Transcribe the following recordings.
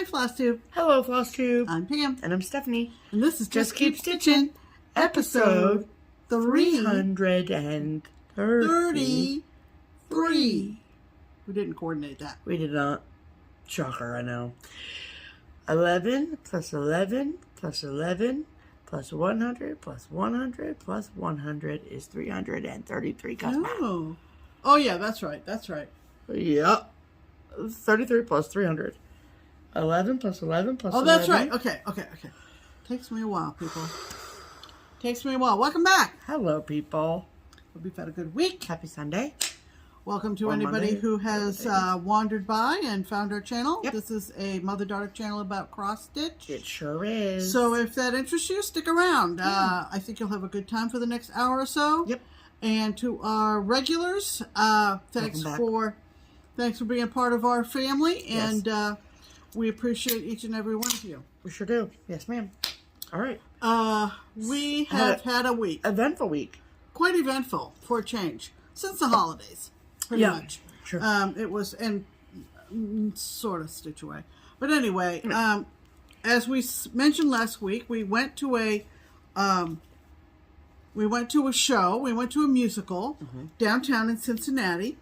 Hi, FlossTube. Hello, FlossTube. I'm Pam. And I'm Stephanie. And this is Just Keep Stitching, episode 333. We didn't coordinate that. We did not. Shocker, I know. 11 plus 11 plus 11 plus 100 plus 100 plus 100 is 333. Oh, yeah, that's right. Yep. 33 plus 300. 11 plus 11 plus 11. Oh, that's right. Okay. Takes me a while, people. Takes me a while. Welcome back. Hello, people. Hope you've had a good week. Happy Sunday. Welcome to Or anybody Monday. who has wandered by and found our channel. Yep. This is a mother-daughter channel about cross-stitch. It sure is. So if that interests you, stick around. I think you'll have a good time for the next hour or so. Yep. And to our regulars, thanks for being a part of our family. Yes. And we appreciate each and every one of you. We sure do. Yes, ma'am. All right. We have had a week. Eventful week. Quite eventful for a change. Since the holidays, pretty much. Sure. It was, and sort of stitch away. But anyway, as we mentioned last week, we went to a show. We went to a musical downtown in Cincinnati.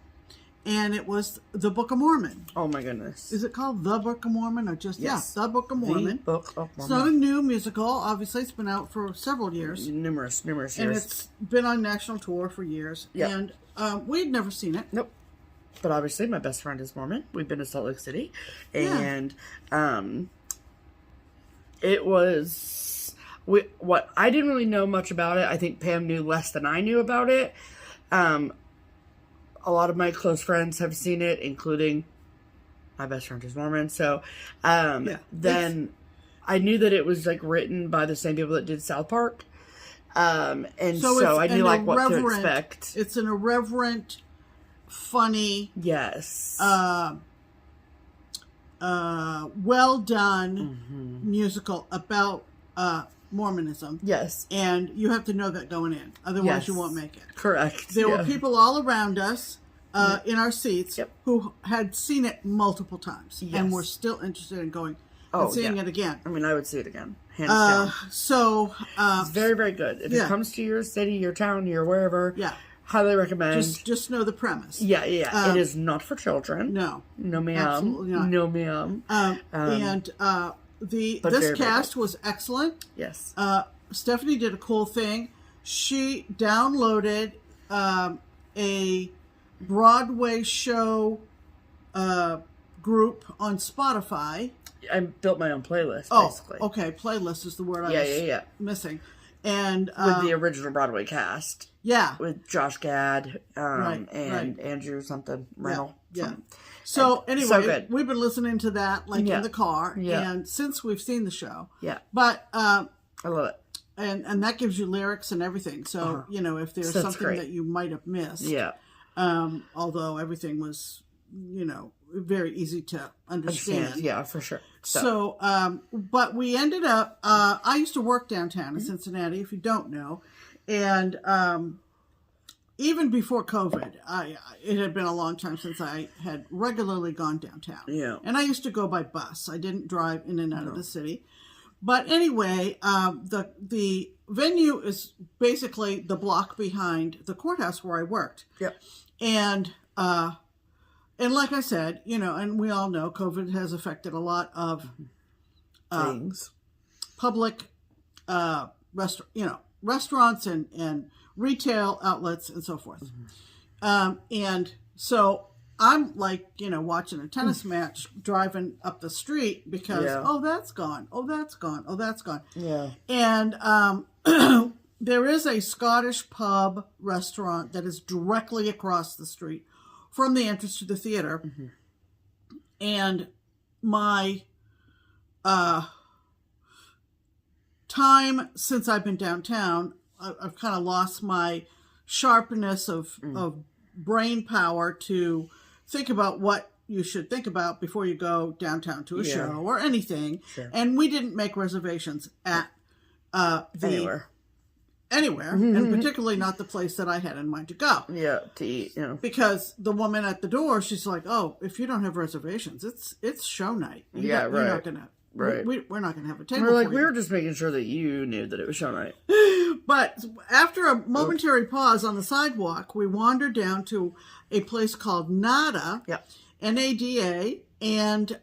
And it was The Book of Mormon. Oh, my goodness. Is it called The Book of Mormon or just, yes. The Book of Mormon? The Book of Mormon. It's not a new musical. Obviously, it's been out for several years. Numerous years. And it's been on national tour for years. Yep. And we'd never seen it. Nope. But obviously, my best friend is Mormon. We've been to Salt Lake City. And it was... what I didn't really know much about it. I think Pam knew less than I knew about it. A lot of my close friends have seen it, including my best friend is Mormon. So then I knew that it was like written by the same people that did South Park. And so I knew like what to expect. It's an irreverent, funny, yes, well done musical about Mormonism. Yes. And you have to know that going in. Otherwise you won't make it. Correct. There were people all around us in our seats who had seen it multiple times and were still interested in going and seeing it again. I mean, I would see it again. Hands down. So it's very, very good. If it comes to your city, your town, your wherever, highly recommend. Just know the premise. Yeah. It is not for children. No. No, ma'am. Absolutely not. No, ma'am. This cast was excellent. Yes. Stephanie did a cool thing. She downloaded a Broadway show group on Spotify. I built my own playlist, basically. Oh, okay. Playlist is the word I was missing. And with the original Broadway cast. Yeah. With Josh Gad and Andrew something. Reynolds. Yeah. So anyway, so good. We've been listening to that in the car, and since we've seen the show, But I love it, and that gives you lyrics and everything. So if there's something that you might have missed, although everything was very easy to understand. Yeah, for sure. So but we ended up. I used to work downtown in Cincinnati, if you don't know, and even before COVID, it had been a long time since I had regularly gone downtown. Yeah. And I used to go by bus. I didn't drive in and out of the city. But anyway, the venue is basically the block behind the courthouse where I worked. Yep. And like I said, and we all know COVID has affected a lot of things. Public restaurants and retail outlets and so forth. And so I'm like, watching a tennis match driving up the street because, that's gone. Oh, that's gone. Oh, that's gone. Yeah. And there is a Scottish pub restaurant that is directly across the street from the entrance to the theater. And my time since I've been downtown, I've kind of lost my sharpness of brain power to think about what you should think about before you go downtown to a show or anything. Sure. And we didn't make reservations at anywhere. anywhere, and particularly not the place that I had in mind to go. Yeah, to eat, you know. Because the woman at the door, she's like, "Oh, if you don't have reservations, it's show night. You're not gonna, we're not gonna have a table." We're like, we were just making sure that you knew that it was show night. But after a momentary pause on the sidewalk, we wandered down to a place called Nada, Nada, and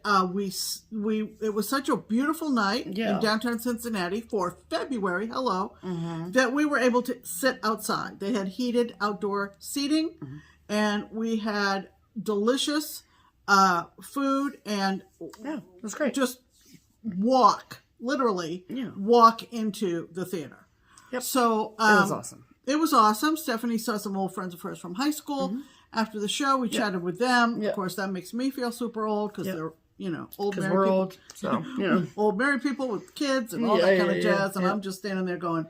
it was such a beautiful night in downtown Cincinnati for February. That we were able to sit outside. They had heated outdoor seating, and we had delicious food, and it was great. Just literally walk into the theater. So it was awesome. It was awesome. Stephanie saw some old friends of hers from high school. After the show, we chatted with them. Of course, that makes me feel super old because they're, old married people. Old, so, old married people with kids and all that kind of jazz. And I'm just standing there going,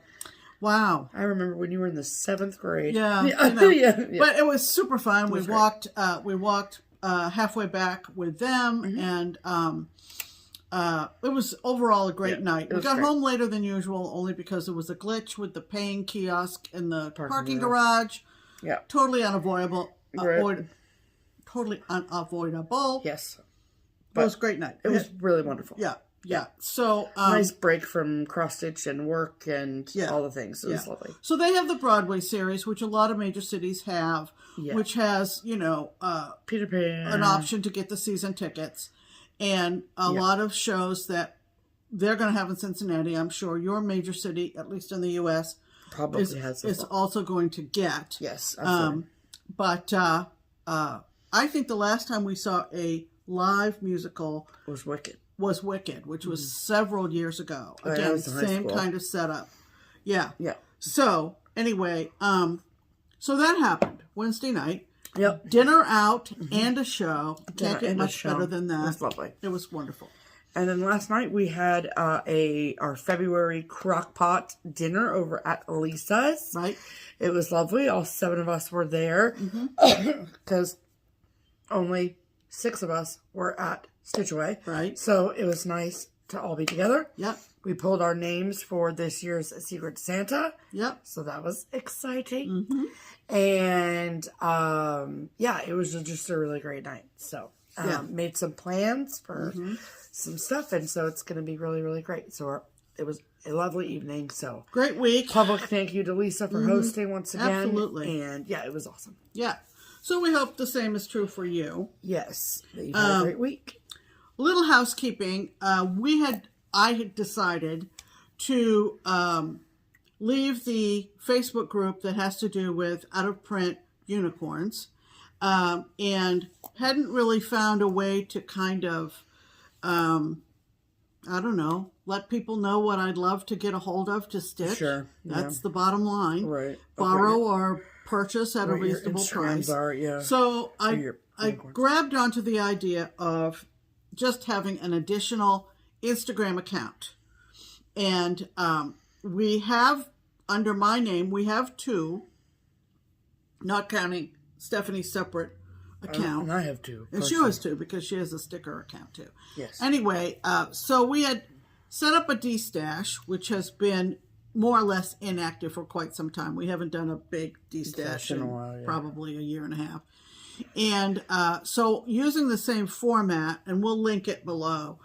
wow. I remember when you were in the 7th grade. But it was super fun. We walked halfway back with them, and it was overall a great night. We got home later than usual only because there was a glitch with the paying kiosk in the parking garage. Totally unavoidable. Totally unavoidable. Yes. But it was a great night. It was really wonderful. Yeah. So nice break from cross stitch and work and all the things. It was lovely. So they have the Broadway series, which a lot of major cities have, which has, Peter Pan, an option to get the season tickets, and a lot of shows that they're going to have in Cincinnati. I'm sure your major city, at least in the U.S., probably is also going to get. Yes. Absolutely. But I think the last time we saw a live musical was Wicked, which was several years ago. Again, same kind of setup. Yeah. So anyway, so that happened Wednesday night. Dinner out and a show. Can't get much better than that. It was lovely. It was wonderful. And then last night we had our February crockpot dinner over at Lisa's. Right. It was lovely. All 7 of us were there because only 6 of us were at Stitch Away. Right. So it was nice to all be together. Yep. We pulled our names for this year's Secret Santa. Yep. So that was exciting. And it was just a really great night. So made some plans for some stuff, and so it's going to be really, really great. So it was a lovely evening. So great week. Public thank you to Lisa for hosting once again. Absolutely. And it was awesome. Yeah. So we hope the same is true for you. Yes. That you've had a great week. A little housekeeping. I had decided to leave the Facebook group that has to do with out-of-print unicorns, and hadn't really found a way to kind of, let people know what I'd love to get a hold of to stitch. Sure. That's the bottom line. Right. Borrow or purchase at a reasonable price. So I grabbed onto the idea of just having an additional Instagram account. And we have, under my name, we have 2, not counting Stephanie's separate account. And I have 2. And she has 2 because she has a sticker account too. Yes. Anyway, so we had set up a Destash, which has been more or less inactive for quite some time. We haven't done a big Destash in a while, probably a year and a half. And so using the same format, and we'll link it below,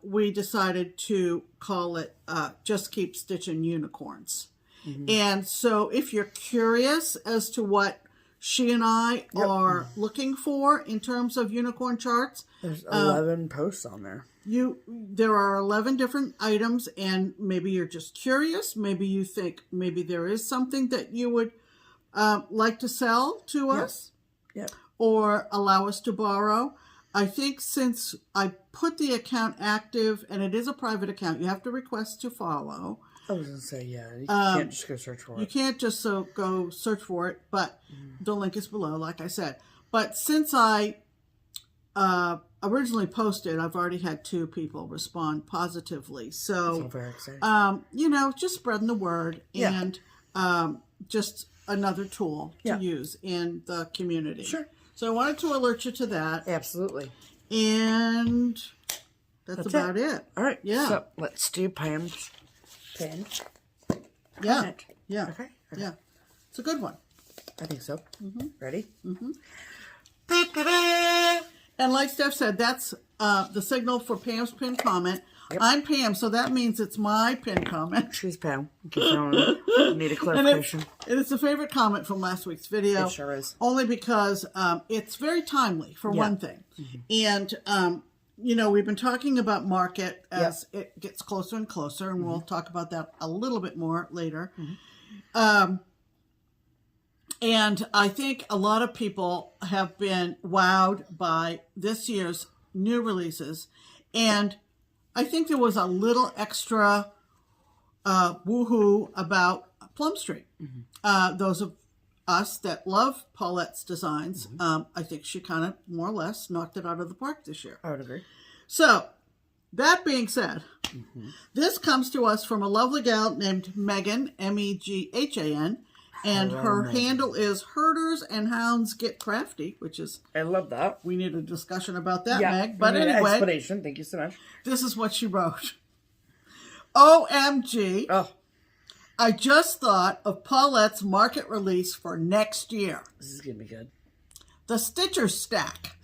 we decided to call it Just Keep Stitching Unicorns. And so if you're curious as to what she and I are looking for in terms of unicorn charts, there's 11 posts on there. There are 11 different items, and maybe you're just curious. Maybe you think maybe there is something that you would like to sell to us, or allow us to borrow. I think since I put the account active, and it is a private account, you have to request to follow. I was going to say, you can't just go search for it. You can't just go search for it, but the link is below, like I said. But since I originally posted, I've already had 2 people respond positively. So very exciting. Just spreading the word and just another tool to use in the community. Sure. So I wanted to alert you to that. Absolutely. And that's about it. All right. Yeah. So let's do Pam's pen. Yeah. Yeah. Okay. Yeah. It's a good one. I think so. Ready? And like Steph said, that's the signal for Pam's pinned comment. Yep. I'm Pam, so that means it's my pinned comment. She's Pam. In case you need a clarification. And it's a favorite comment from last week's video. It sure is. Only because it's very timely, for one thing. And, you know, we've been talking about market as it gets closer and closer, and we'll talk about that a little bit more later. And I think a lot of people have been wowed by this year's new releases. And I think there was a little extra woohoo about Plum Street. Those of us that love Paulette's designs, I think she kind of more or less knocked it out of the park this year. I would agree. So, that being said, this comes to us from a lovely gal named Megan, Meghan, and her handle is Herders and Hounds Get Crafty, which is... I love that. We need a discussion about that, Yeah, Meg. But anyway... Explanation. Thank you so much. This is what she wrote. OMG. Oh. I just thought of Paulette's market release for next year. This is going to be good. The Stitcher Stack.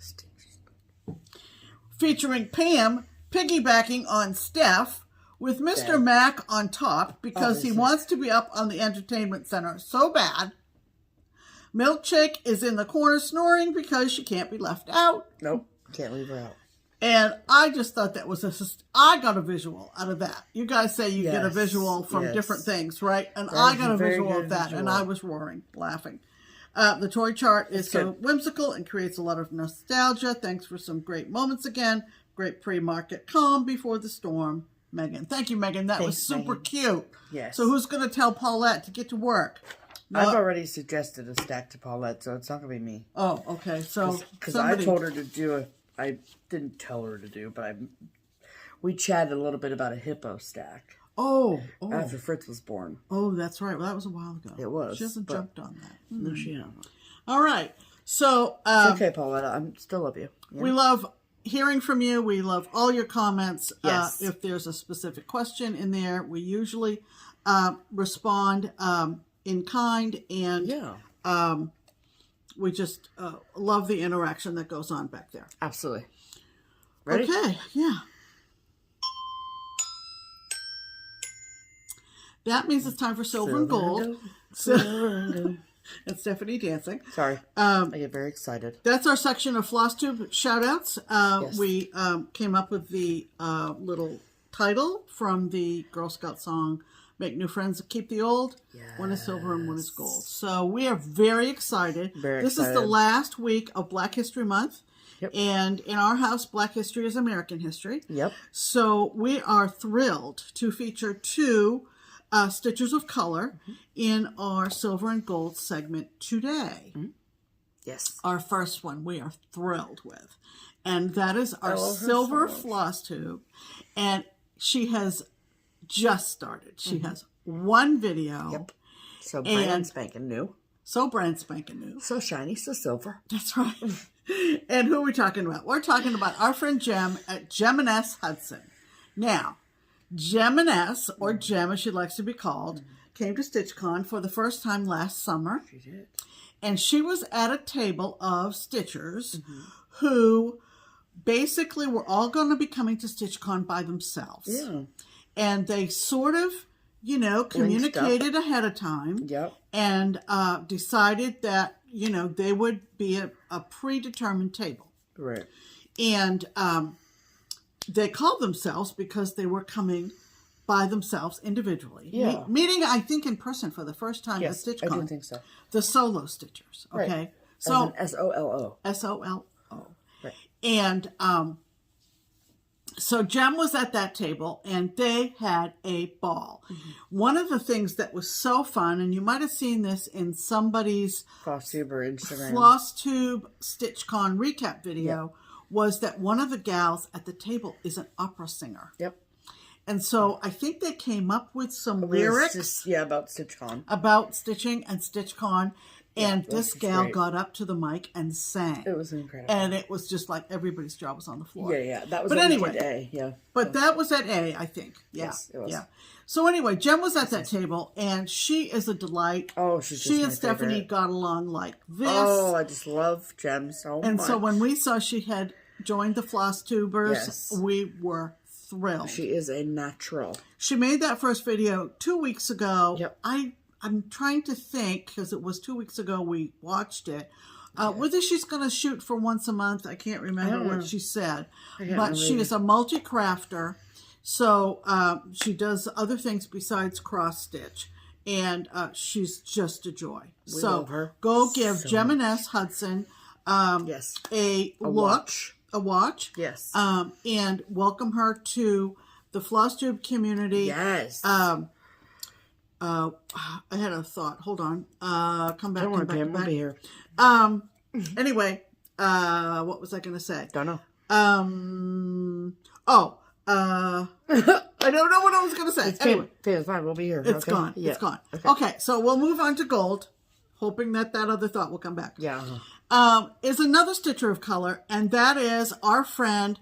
Featuring Pam piggybacking on Steph with Mr. Mac on top because he wants to be up on the entertainment center so bad. Milkshake is in the corner snoring because she can't be left out. Nope. Can't leave her out. And I just thought that was I got a visual out of that. You guys say you get a visual from different things, right? And I got a visual of that, and I was roaring, laughing. The toy chart is so whimsical and creates a lot of nostalgia. Thanks for some great moments again. Great pre-market calm before the storm. Megan. Thank you, Megan. That was super cute. Yes. So who's going to tell Paulette to get to work? I've already suggested a stack to Paulette, so it's not going to be me. Oh, okay. So because I told her to do I didn't tell her to do, but we chatted a little bit about a hippo stack. Oh. After Fritz was born. Oh, that's right. Well, that was a while ago. It was. She hasn't jumped on that. No, she hasn't. All right. So it's okay, Paulette. I still love you. Yeah. We love hearing from you. We love all your comments. Yes. If there's a specific question in there, we usually respond in kind, and we just love the interaction that goes on back there. Absolutely. Ready? Okay, yeah. That means it's time for Silver and Gold. Silver and Gold. And Stephanie dancing. Sorry. I get very excited. That's our section of FlossTube shout-outs. We came up with the little title from the Girl Scout song, Make New Friends, Keep the Old. Yes. One is silver and one is gold. So we are very excited. This is the last week of Black History Month. Yep. And in our house, Black history is American history. Yep. So we are thrilled to feature two Stitchers of Color in our Silver and Gold segment today. Yes. Our first one we are thrilled with. And that is our Silver FlossTube. And she has just started. She has one video. Yep. So brand spanking new. So brand spanking new. So shiny, so silver. That's right. And who are we talking about? We're talking about our friend Jem at Gem&S Hudson. Now, Gem&S, or Jem as she likes to be called, came to StitchCon for the first time last summer. She did. And she was at a table of stitchers who basically were all going to be coming to StitchCon by themselves. Yeah. And they sort of, communicated ahead of time. Yep. And decided that, they would be a predetermined table. Right. And they called themselves because they were coming by themselves individually. Yeah. Meeting, I think, in person for the first time at StitchCon. I do think so. The solo stitchers. Okay. Right. So SOLO. SOLO. Right. And so Jem was at that table and they had a ball. One of the things that was so fun, and you might have seen this in somebody's FlossTuber Instagram. FlossTube StitchCon recap video, was that one of the gals at the table is an opera singer. Yep. And so I think they came up with some lyrics. About StitchCon. About stitching and StitchCon. And this gal got up to the mic and sang. It was incredible. And it was just like everybody's jaw was on the floor. Yeah. That was but anyway, A. Yeah. But that was at A, I think. Yeah. Yes, it was. Yeah. So anyway, Jem was at that table, and she is a delight. Oh, she's just She my and Stephanie favorite. got along like this. Oh, I just love Jem so much. And so when we saw she had joined the FlossTubers, Yes. we were thrilled. She is a natural. She made that first video 2 weeks ago. Yep. I'm trying to think, because it was 2 weeks ago we watched it, whether she's going to shoot for once a month. I can't remember what she said. But she is a multi-crafter. So she does other things besides cross-stitch. And she's just a joy. We love her go give so Jem and S. Hudson a watch. A watch. Yes. And welcome her to the FlossTube community. Yes. I had a thought. Hold on. Come back. Don't worry, Pam. We'll be here. Anyway, what was I going to say? Don't know. I don't know what I was going to say. Anyway, it's fine. We'll be here. It's gone. Yeah. It's gone. Okay, so we'll move on to gold, hoping that other thought will come back. Yeah. Is another stitcher of color, and that is our friend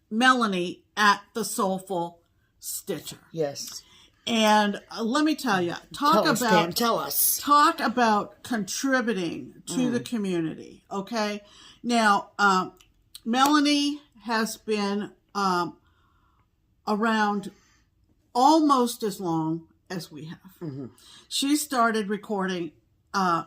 Melanie at the Soulful Stitcher. Yes. And let me tell you, Tell us. Talk about contributing to the community. Okay. Now, Melanie has been around almost as long as we have. Mm-hmm. She started recording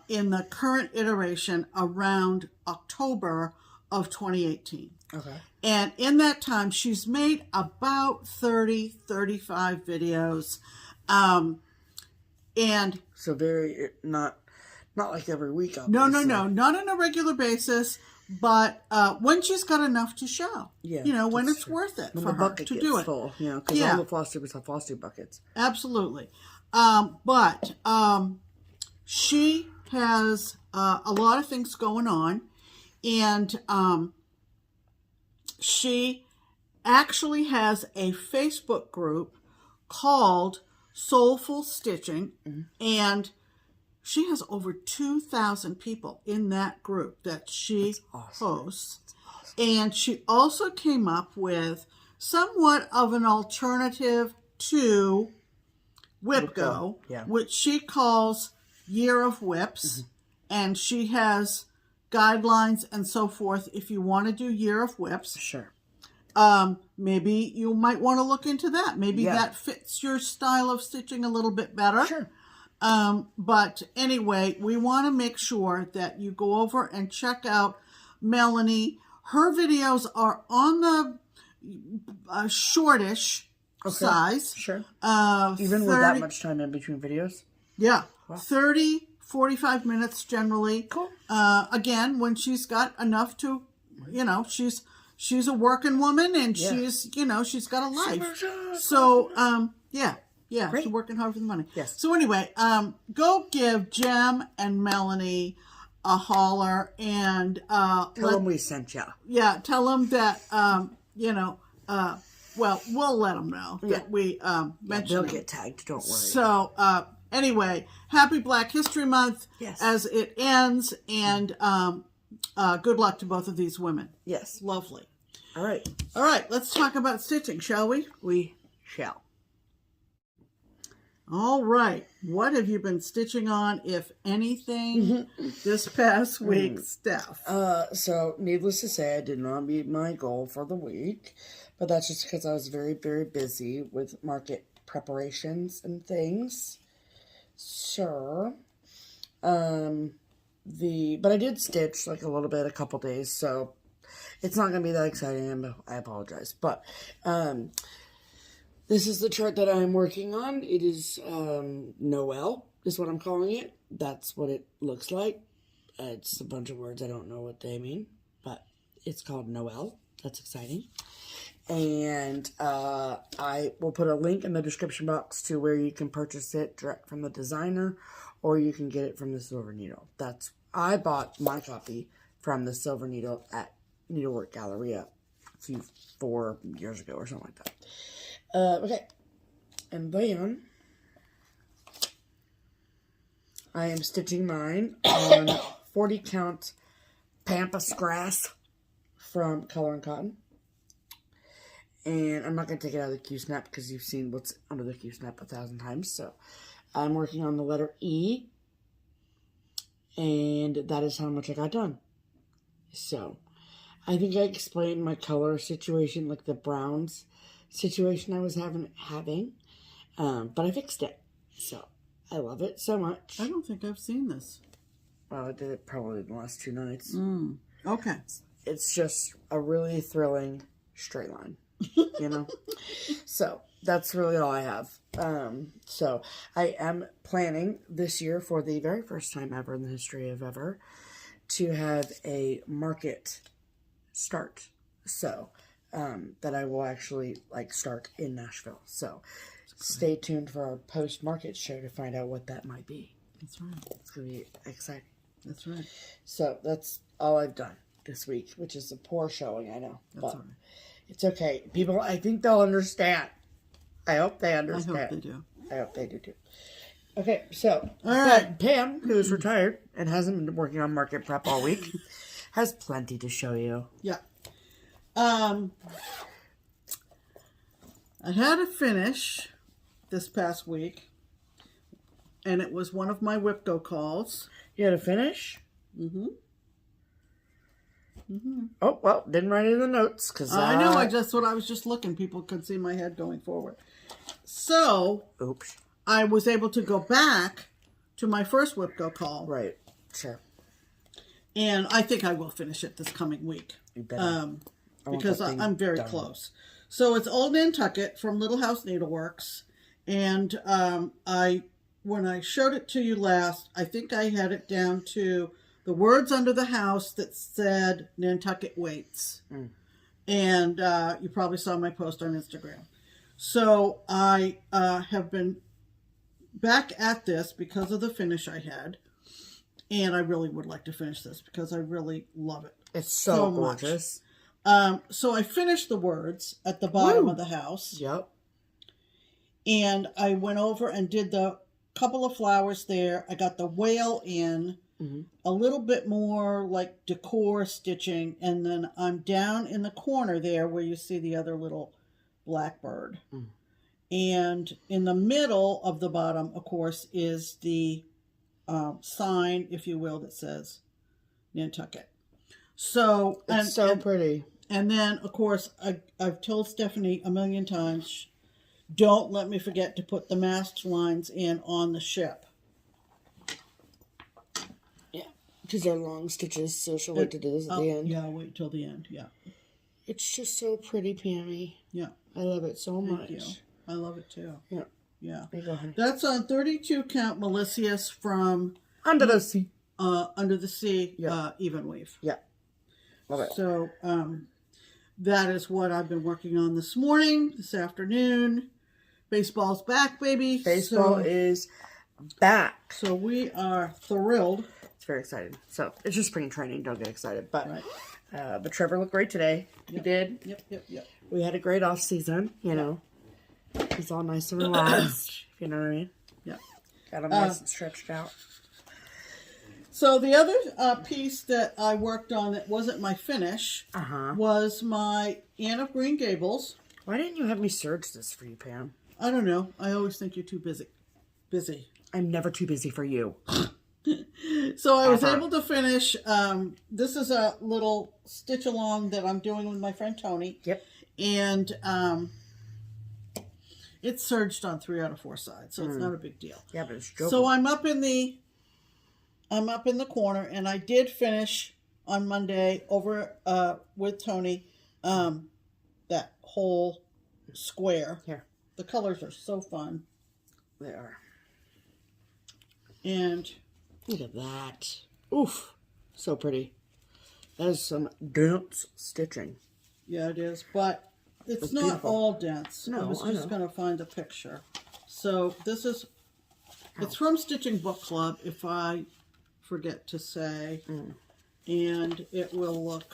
in the current iteration around October of 2018. Okay. And in that time, she's made about 30, 35 videos. And so very, not like every week. No, not on a regular basis, but when she's got enough to show. Yeah. When it's worth it when for the her bucket to gets do it. Full, because all the FlossTubers have FlossTube buckets. Absolutely. But she has a lot of things going on, and she actually has a Facebook group called Soulful Stitching, and she has over 2,000 people in that group that she hosts. Awesome. And she also came up with somewhat of an alternative to WhipGo, which she calls Year of Whips, and she has guidelines and so forth if you want to do Year of Whips. Sure. Maybe you might want to look into that. Maybe that fits your style of stitching a little bit better. Sure. But anyway, we want to make sure that you go over and check out Melanie. Her videos are on the shortish size. Sure. Even with that much time in between videos? Yeah. Wow. 30, 45 minutes generally. Cool. Again, when she's got enough to, she's a working woman, and she's got a life. So, Great. She's working hard for the money. Yes. So anyway, go give Jem and Melanie a holler, and tell them we sent you. Yeah, tell them that we'll let them know that we mentioned. They'll get tagged. Don't worry. So anyway, happy Black History Month as it ends, and good luck to both of these women. Yes. Lovely. All right. Let's talk about stitching, shall we? We shall. All right. What have you been stitching on, if anything, this past week, Steph? So, needless to say, I did not meet my goal for the week, but that's just because I was very, very busy with market preparations and things. Sure. But I did stitch like a little bit, a couple days, so it's not going to be that exciting. I apologize. But, this is the chart that I'm working on. It is Noel, is what I'm calling it. That's what it looks like. It's a bunch of words. I don't know what they mean, but it's called Noel. That's exciting. And I will put a link in the description box to where you can purchase it direct from the designer, or you can get it from the Silver Needle. I bought my copy from the Silver Needle at Needlework Galleria 4 years ago or something like that. Okay, and then I am stitching mine on 40 count Pampas grass from Color and Cotton. And I'm not going to take it out of the Q-snap because you've seen what's under the Q-snap 1,000 times. So I'm working on the letter E. And that is how much I got done. So I think I explained my color situation, like the browns situation I was having. But I fixed it. So I love it so much. I don't think I've seen this. Well, I did it probably in the last 2 nights. Okay. It's just a really thrilling straight line, you know? So that's really all I have. So I am planning this year for the very first time ever in the history of ever to have a market start. So, that I will actually start in Nashville. So stay tuned for our post-market show to find out what that might be. That's right. It's going to be exciting. That's right. So that's all I've done this week, which is a poor showing, I know. That's but all right. it's okay. People, I think they'll understand. I hope they understand. I hope they do. I hope they do too. Okay, so all right. Pam, who is retired and hasn't been working on market prep all week, has plenty to show you. Yeah. I had a finish this past week, and it was one of my Whip-Go calls. You had a finish? Mm-hmm. Oh, well, didn't write it in the notes. Cause I know, I was just looking. People could see my head going forward. So, oops. I was able to go back to my first Whip-Go call. Right, sure. And I think I will finish it this coming week. You better. Because I'm very close. So it's Old Nantucket from Little House Needleworks. And when I showed it to you last, I think I had it down to the words under the house that said Nantucket waits. And you probably saw my post on Instagram. So I have been back at this because of the finish I had. And I really would like to finish this because I really love it. It's so gorgeous. So I finished the words at the bottom of the house. Yep. And I went over and did the couple of flowers there. I got the whale in, a little bit more like decor stitching. And then I'm down in the corner there where you see the other little blackbird. And in the middle of the bottom, of course, is the sign, if you will, that says Nantucket. So it's so pretty. And then, of course, I've told Stephanie a million times, don't let me forget to put the masked lines in on the ship. Yeah, because they're long stitches, so she'll wait to do this at the end. Yeah, I'll wait till the end, yeah. It's just so pretty, Pammy. Yeah. I love it so much. Thank you. I love it, too. Yeah. Yeah. There you go, honey. That's on 32 count Melicius from Under the Sea. Under the Sea, yeah. Even Weave. Yeah. Love it. So, that is what I've been working on this morning, this afternoon. Baseball's back, baby. Baseball is back. So we are thrilled. It's very exciting. So it's just spring training. Don't get excited. But right. But Trevor looked great today. He did. Yep. We had a great off season. You know, he's all nice and relaxed. You know what I mean? Yeah. Got him nice and stretched out. So the other piece that I worked on that wasn't my finish was my Anne of Green Gables. Why didn't you have me serge this for you, Pam? I don't know. I always think you're too busy. I'm never too busy for you. So I was able to finish. This is a little stitch along that I'm doing with my friend Tony. Yep. And it's serged on 3 out of 4 sides, so it's not a big deal. Yeah, but it's joking. So I'm up in the corner, and I did finish on Monday over with Tony that whole square. Here. The colors are so fun. They are. And look at that. Oof. So pretty. That is some dense stitching. yeah, it is, but it's not beautiful. all dense. No, I was just going to find a picture. So this is, it's from Stitching Book Club, if I forget to say, and it will look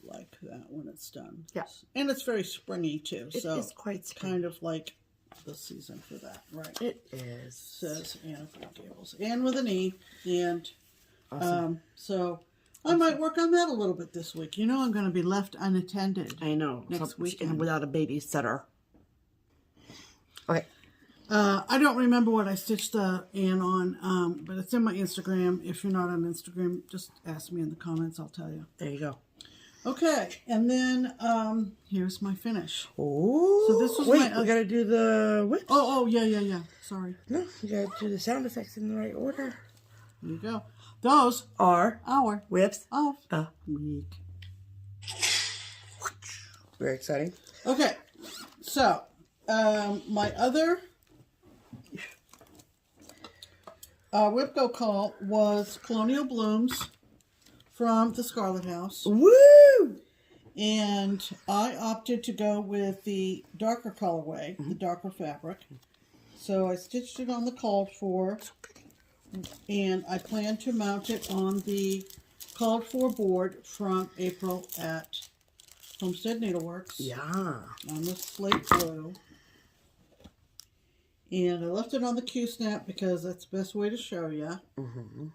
like that when it's done. Yeah. And it's very springy too. It so is quite it's kind of like the season for that, right? It is. Says Anne of Green Gables. Anne with an E. And Awesome. so I might work on that a little bit this week. You know I'm going to be left unattended. I know. Next weekend. And without a babysitter. Okay. I don't remember what I stitched the Anne on, but it's in my Instagram. If you're not on Instagram, just ask me in the comments. I'll tell you. There you go. Okay, and then here's my finish. Oh, so this was wait, my, we gotta do the whips. Oh, yeah. Sorry. No, you gotta do the sound effects in the right order. There you go. Those are our whips of the week. Very exciting. Okay, so my other whip go call was Colonial Blooms from the Scarlet House. Woo! And I opted to go with the darker colorway, the darker fabric. So I stitched it on the called for, and I plan to mount it on the called for board from April at Homestead Needleworks. Yeah. On the slate blue. And I left it on the Q-snap because that's the best way to show you.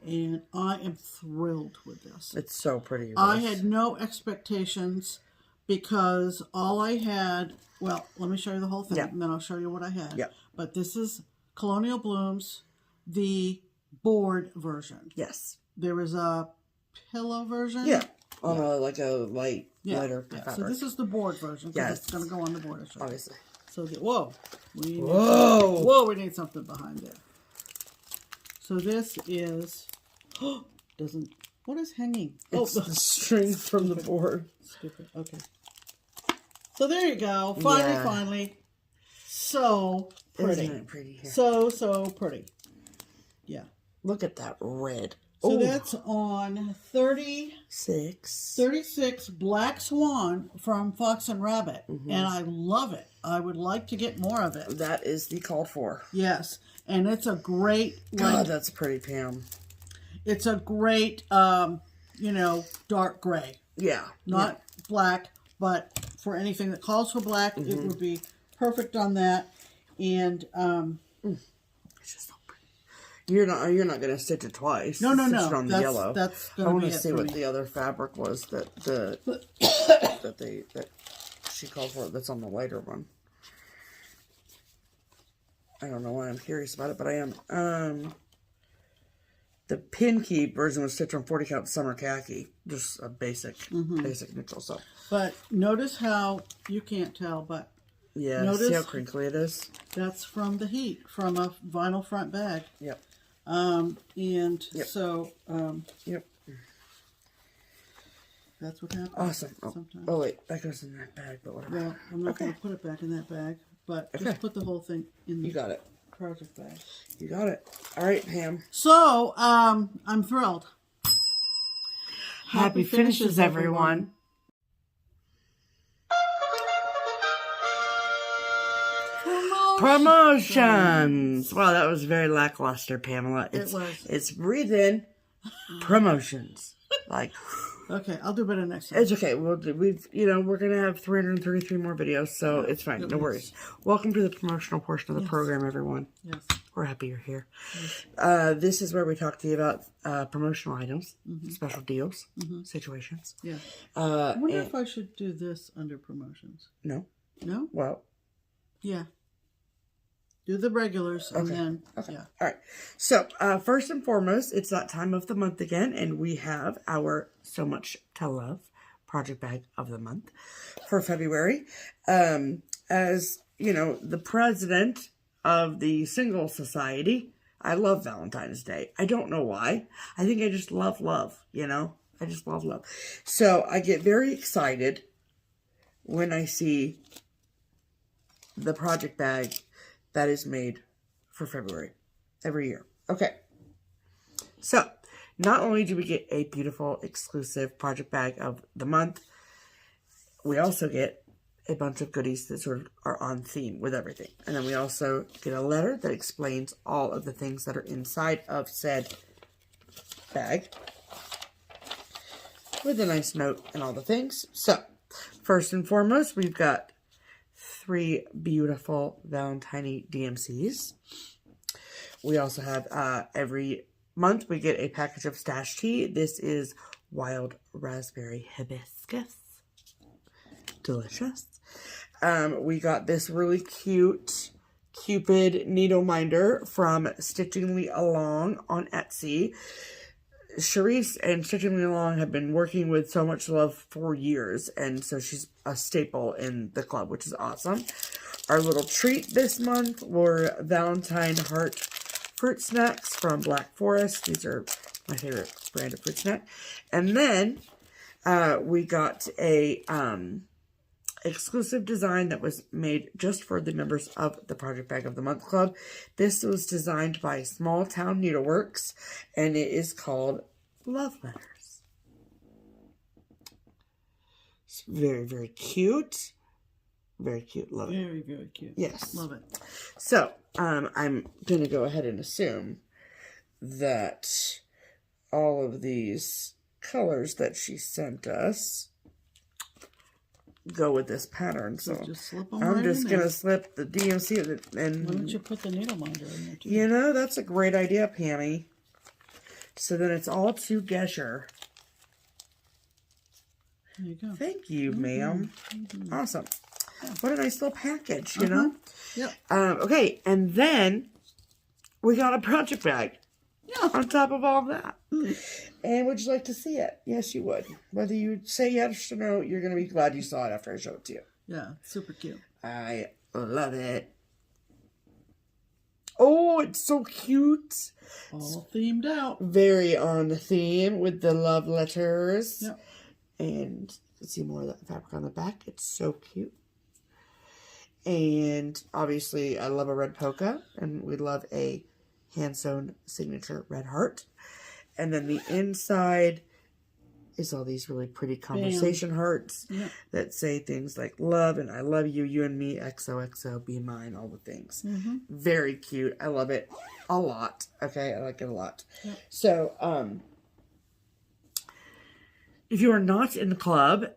And I am thrilled with this. It's so pretty. I had no expectations because all I had, well, let me show you the whole thing, and then I'll show you what I had. Yeah. But this is Colonial Blooms, the board version. Yes. There was a pillow version. Yeah. On a, like a lighter fabric. So this is the board version. Yes. It's going to go on the board. Obviously. So, whoa. We need something behind there. So this is, what is hanging? It's the string from the board. Stupid. Okay. So there you go. Finally. So pretty. Isn't it pretty here? So pretty. Yeah. Look at that red. So that's on 36 Black Swan from Fox and Rabbit. And I love it. I would like to get more of it. That is the called for. Yes. And it's a great... God, that's pretty, Pam. It's a great, dark gray. Yeah. Not black, but for anything that calls for black, it would be perfect on that. And... it's just so pretty. You're not gonna stitch it twice. No. Stitch it on the yellow. That's I want to see what the other fabric was that she called for. That's on the lighter one. I don't know why I'm curious about it, but I am. The pin key version was stitched on 40 count summer khaki, just a basic neutral. So, but notice how you can't tell, but yeah, see how crinkly it is. That's from the heat from a vinyl front bag. Yep. So yep. That's what happens. Awesome. Oh wait, that goes in that bag, but whatever. Well, I'm not going to put it back in that bag, but just put the whole thing in the project bag. You got it. All right, Pam. So, I'm thrilled. Happy finishes, everyone. Promotions. Well, that was very lackluster, Pamela. It was. It's breathing promotions. Like, okay, I'll do better next time. It's okay. We're gonna have 333 more videos, so it's fine. No worries. Welcome to the promotional portion of the program, everyone. Yes. We're happy you're here. Yes. This is where we talk to you about promotional items, special deals, situations. Yeah. I wonder if I should do this under promotions. No. No? Well. Yeah. Do the regulars and then, yeah. All right. So, first and foremost, it's that time of the month again, and we have our SewMuch2Luv project bag of the month for February. As, the president of the Single Society, I love Valentine's Day. I don't know why. I think I just love love, I just love love. So, I get very excited when I see the project bag that is made for February every year. Okay. So, not only do we get a beautiful exclusive project bag of the month, we also get a bunch of goodies that sort of are on theme with everything. And then we also get a letter that explains all of the things that are inside of said bag with a nice note and all the things. So, first and foremost, we've got 3 beautiful Valentine DMCs. We also have every month we get a package of stash tea. This is wild raspberry hibiscus. Delicious. We got this really cute Cupid needle minder from Stitching Me Along on Etsy. Charisse and Stitching Me Along have been working with SewMuch2Luv for years, and so she's a staple in the club, which is awesome. Our little treat this month were Valentine Heart fruit snacks from Black Forest. These are my favorite brand of fruit snack. And then we got a exclusive design that was made just for the members of the Project Bag of the Month Club. This was designed by Small Town Needleworks, and it is called Love Letters. It's very, very cute. Very cute. Love it. Very, very cute. Yes. Love it. So, I'm going to go ahead and assume that all of these colors that she sent us go with this pattern. So just slip them I'm right just in going to there. slip the DMC and Why don't you put the needle minder in there too? you know, that's a great idea, Pammy. So then it's all together. There you go. Thank you, ma'am. Awesome. Yeah. What a nice little package, you know? Yep. Okay, and then we got a project bag. Yeah. On top of all of that. And would you like to see it? Yes, you would. Whether you say yes or no, you're going to be glad you saw it after I show it to you. Yeah, super cute. I love it. Oh, it's so cute. All themed out. Very on theme with the love letters. Yep. And you can see more of that fabric on the back. It's so cute. And obviously, I love a red polka. And we love a hand-sewn signature red heart. And then the inside is all these really pretty conversation hearts that say things like love and I love you, you and me, XOXO, be mine, all the things. Very cute. I love it a lot. Okay, I like it a lot. Yep. So, if you are not in the club,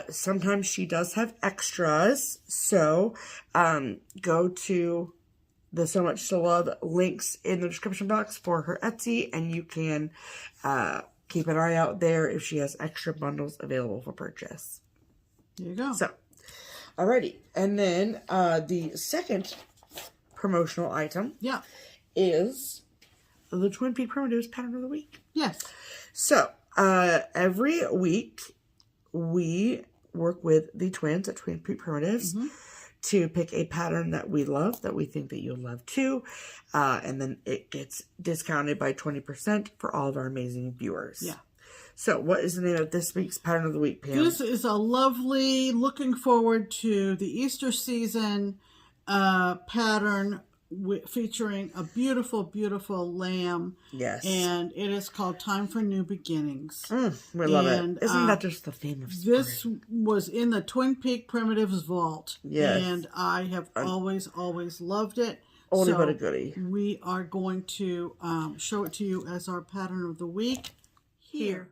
sometimes she does have extras. So, go to the SewMuch2Luv links in the description box for her Etsy, and you can keep an eye out there if she has extra bundles available for purchase. There you go. So, alrighty. And then the second promotional item is the Twin Peak Primitives Pattern of the Week. Yes. So, every week we work with the twins at Twin Peak Primitives to pick a pattern that we love, that we think that you'll love too. And then it gets discounted by 20% for all of our amazing viewers. Yeah. So what is the name of this week's Pattern of the Week, Pam? This is a lovely, looking forward to the Easter season pattern featuring a beautiful, beautiful lamb. Yes. And it is called Time for New Beginnings. We love it. Isn't that just the theme of spring? This was in the Twin Peak Primitives vault. Yes. And I have always loved it. Oldie but a goodie. We are going to show it to you as our Pattern of the Week here.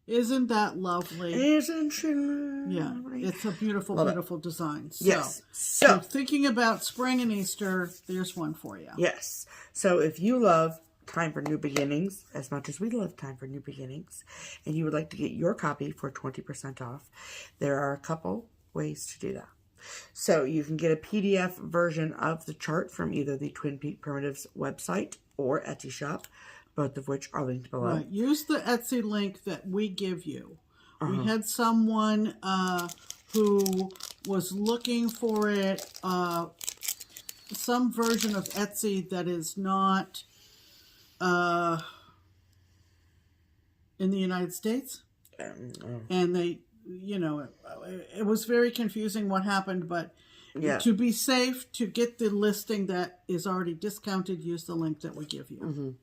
Isn't that lovely? Isn't she lovely? Yeah, it's a beautiful, beautiful design. So, yes. So, thinking about spring and Easter, there's one for you. Yes. So, if you love Time for New Beginnings as much as we love Time for New Beginnings, and you would like to get your copy for 20% off, there are a couple ways to do that. So, you can get a PDF version of the chart from either the Twin Peak Primitives website or Etsy shop, both of which are linked below. Right. Use the Etsy link that we give you. We had someone who was looking for it, some version of Etsy that is not in the United States. And they, you know, it was very confusing what happened, but to be safe, to get the listing that is already discounted, use the link that we give you.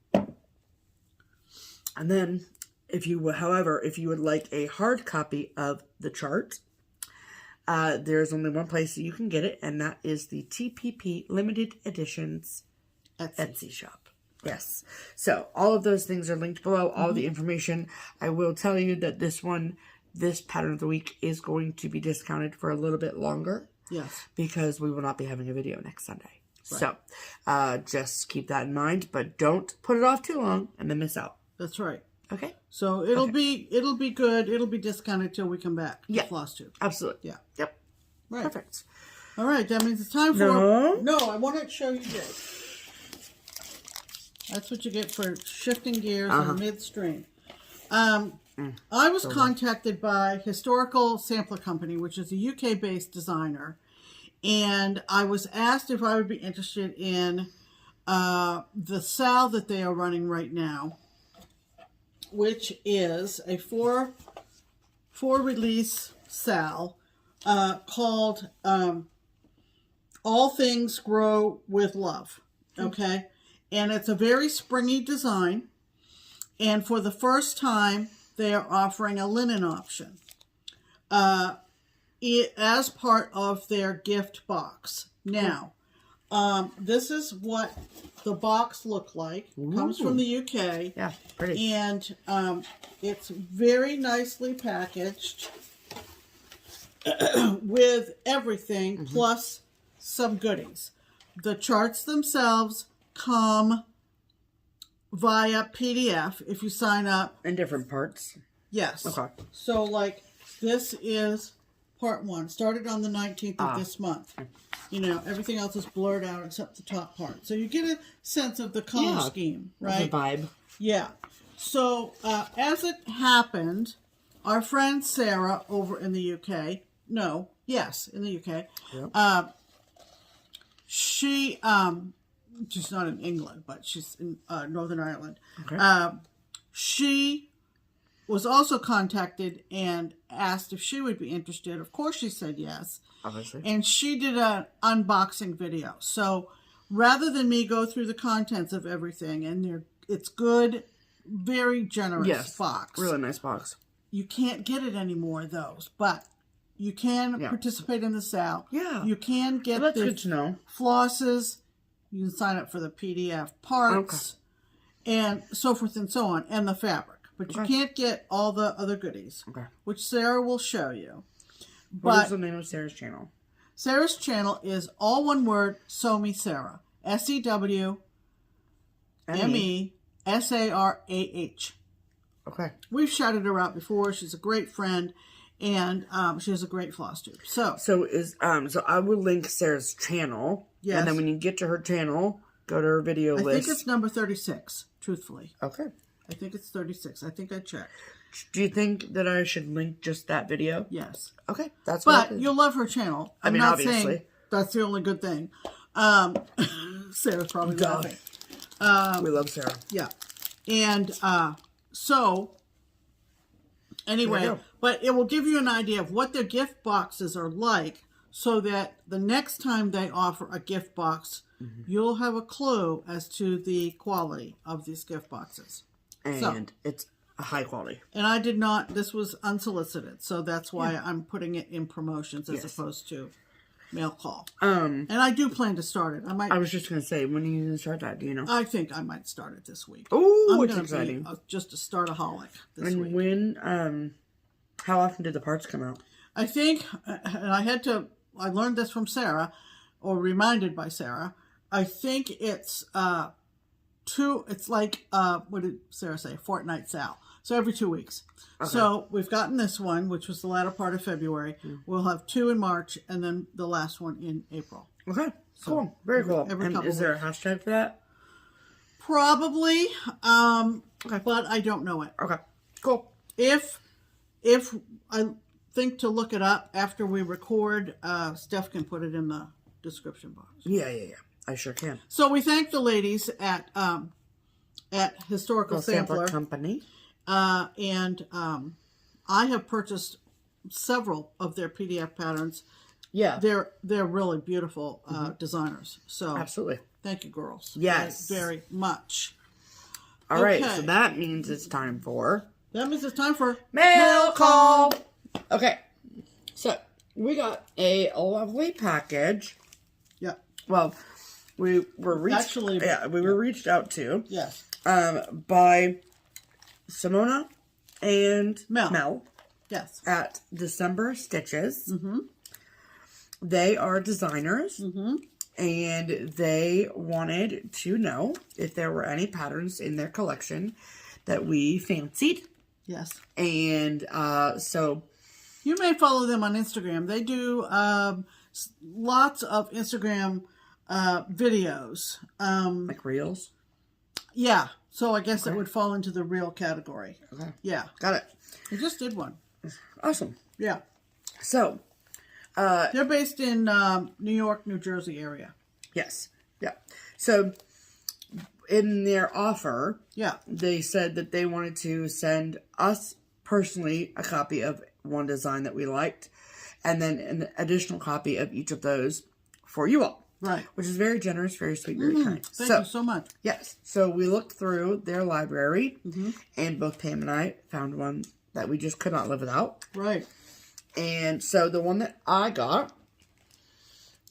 And then, if you would like a hard copy of the chart, there's only one place that you can get it, and that is the TPP Limited Editions Etsy shop. Yes. So all of those things are linked below. All the information. I will tell you that this pattern of the week is going to be discounted for a little bit longer. Yes. Because we will not be having a video next Sunday. Right. So just keep that in mind, but don't put it off too long and then miss out. That's right. Okay. So it'll be good. It'll be discounted till we come back to FlossTube. Absolutely. Yeah. Yep. Right. Perfect. All right. That means it's time for... No, I want to show you this. That's what you get for shifting gears in midstream. I was contacted by Historical Sampler Company, which is a UK-based designer, and I was asked if I would be interested in the sale that they are running right now, which is a four release sale called All Things Grow with Love. Okay, and it's a very springy design, and for the first time, they are offering a linen option as part of their gift box. Now, this is what the box looked like. It comes from the UK. Yeah, pretty. And it's very nicely packaged with everything plus some goodies. The charts themselves come via PDF if you sign up. In different parts? Yes. Okay. So, like, this is part 1. Started on the 19th of this month. You know, everything else is blurred out except the top part. So you get a sense of the color scheme, right? The vibe. Yeah. So, as it happened, our friend Sarah over in the UK, in the UK, she, she's not in England, but she's in Northern Ireland. Okay. She was also contacted and asked if she would be interested. Of course, she said yes. Obviously. And she did an unboxing video. So rather than me go through the contents of everything, and it's good, very generous box. Really nice box. You can't get it anymore, those, but you can participate in the sale. Yeah. You can get that's good to know. Flosses. You can sign up for the PDF parts and so forth and so on, and the fabric. But you can't get all the other goodies, which Sarah will show you. What is the name of Sarah's channel? Sarah's channel is all one word, SewMe Sarah. SewMeSarah. Okay. We've shouted her out before. She's a great friend, and she has a great FlossTube. So I will link Sarah's channel. Yes. And then when you get to her channel, go to her video list. I think it's number 36, truthfully. Okay. I think it's 36. I think I checked. Do you think that I should link just that video? Yes. Okay. But you'll love her channel. I'm not obviously. saying that's the only good thing. Sarah's probably laughing. We love Sarah. Yeah. And so, anyway, but it will give you an idea of what their gift boxes are like so that the next time they offer a gift box, you'll have a clue as to the quality of these gift boxes. And it's a high quality. And I did not, this was unsolicited, so that's why I'm putting it in promotions as opposed to mail call. And I do plan to start it. I was just going to say, when are you going to start that? Do you know? I think I might start it this week. Oh, it's exciting. Just a startaholic this week. And when, how often did the parts come out? I think, and I learned this from Sarah, or reminded by Sarah, I think it's it's like, what did Sarah say? A fortnight sale. So every 2 weeks. Okay. So we've gotten this one, which was the latter part of February. We'll have 2 in March, and then the last one in April. Okay, cool. Very cool. And is there a hashtag for that? Probably, but I don't know it. Okay, cool. If I think to look it up after we record, Steph can put it in the description box. Yeah. I sure can. So we thank the ladies at Historical Sampler Company. And I have purchased several of their PDF patterns. Yeah. They're really beautiful designers. So absolutely. Thank you, girls. Yes. Very, very much. All right. So that means it's time for... Mail call. Okay. So we got a lovely package. Yeah. Well, we were reached out to. Yes. By Simona and Mel. Yes. At December Stitches. Mm-hmm. They are designers. Mm-hmm. And they wanted to know if there were any patterns in their collection that we fancied. Yes. And so... You may follow them on Instagram. They do lots of Instagram videos. Like reels? Yeah. So I guess it would fall into the reel category. Okay. Yeah. Got it. I just did one. Awesome. Yeah. So... they're based in New York, New Jersey area. Yes. Yeah. So in their offer, they said that they wanted to send us personally a copy of one design that we liked, and then an additional copy of each of those for you all. Right. Which is very generous, very sweet, very kind. Thank you so much. Yes. So we looked through their library, and both Pam and I found one that we just could not live without. Right. And so the one that I got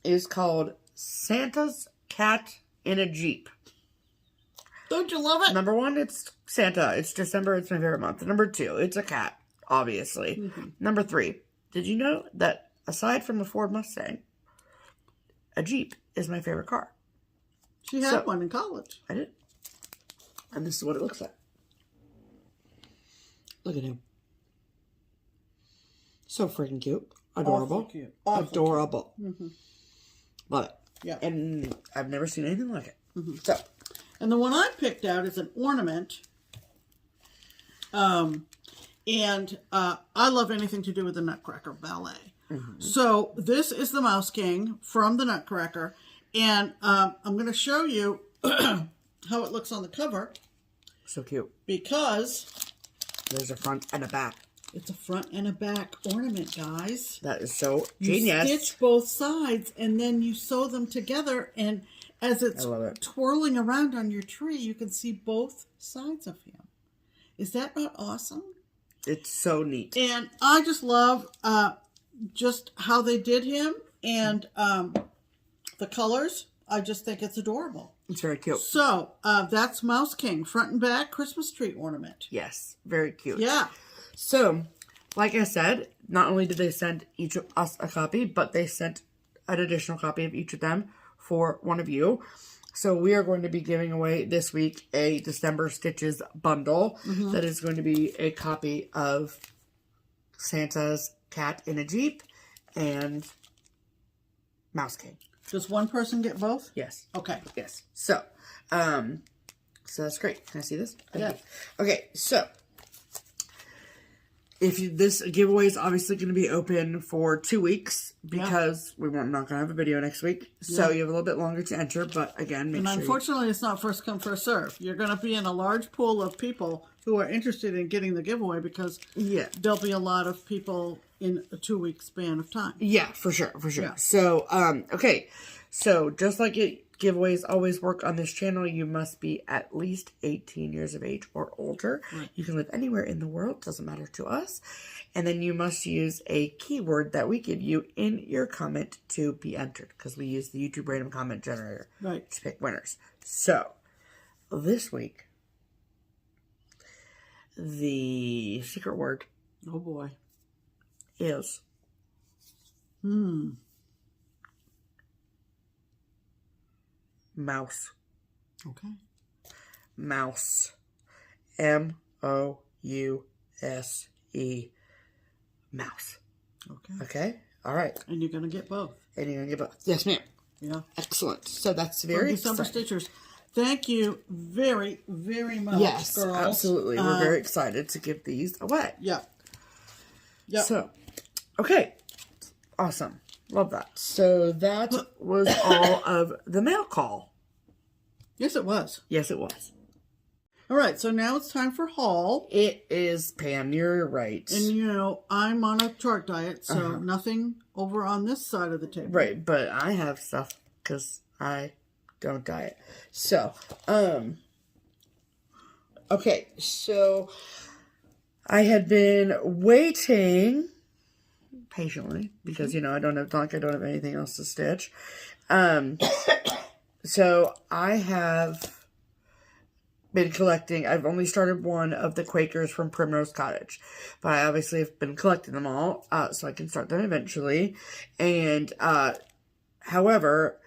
is called Santa's Cat in a Jeep. Don't you love it? Number one, it's Santa. It's December. It's my favorite month. Number two, it's a cat, obviously. Mm-hmm. Number three, did you know that aside from a Ford Mustang, a Jeep is my favorite car? She had one in college. I did. And this is what it looks like. Look at him. So freaking cute. Adorable. Awful cute. Awful Adorable. Cute. Mm-hmm. Love it. Yeah. And I've never seen anything like it. Mm-hmm. So. And the one I picked out is an ornament. And I love anything to do with the Nutcracker Ballet. Mm-hmm. So this is the Mouse King from the Nutcracker. And I'm going to show you how it looks on the cover. So cute. Because there's a front and a back. It's a front and a back ornament, guys. That is so genius. You stitch both sides and then you sew them together. And as it's twirling around on your tree, you can see both sides of him. Is that not awesome? It's so neat. And I just love just how they did him and the colors. I just think it's adorable. It's very cute. So that's Mouse King, front and back Christmas tree ornament. Yes, very cute. Yeah. So, like I said, not only did they send each of us a copy, but they sent an additional copy of each of them for one of you. So we are going to be giving away this week a December Stitches bundle that is going to be a copy of Santa's Cat in a Jeep and Mouse King. Does one person get both? Yes. Okay. Yes. So that's great. Can I see this? Yeah. Okay, so this giveaway is obviously going to be open for 2 weeks because we're not going to have a video next week. So you have a little bit longer to enter, but again, make sure. And unfortunately, it's not first come, first serve. You're going to be in a large pool of people who are interested in getting the giveaway because there'll be a lot of people in a 2-week span of time. Yeah, for sure, for sure. Yeah. So, okay. So, just like giveaways always work on this channel, you must be at least 18 years of age or older. Right. You can live anywhere in the world, doesn't matter to us. And then you must use a keyword that we give you in your comment to be entered, because we use the YouTube random comment generator to pick winners. So, this week, the secret word, oh boy, is mouse. Okay. Mouse. M-O-U-S-E. Mouse. Okay. Okay? All right. And you're going to get both. And you're going to get both. Yes, ma'am. Yeah. Excellent. So that's very December exciting. Stitchers. Thank you very, very much, yes, girls. Absolutely. We're very excited to give these away. Yeah. Yeah. So, okay. Awesome. Love that. So that was all of the mail call. Yes, it was. Yes, it was. All right, so now it's time for haul. It is, Pam. You're right. And, I'm on a chart diet, so nothing over on this side of the table. Right, but I have stuff because I don't diet. So, okay, so I had been waiting patiently because, I don't have anything else to stitch. So I have been collecting. I've only started one of the Quakers from Primrose Cottage, but I obviously have been collecting them all, so I can start them eventually. And however,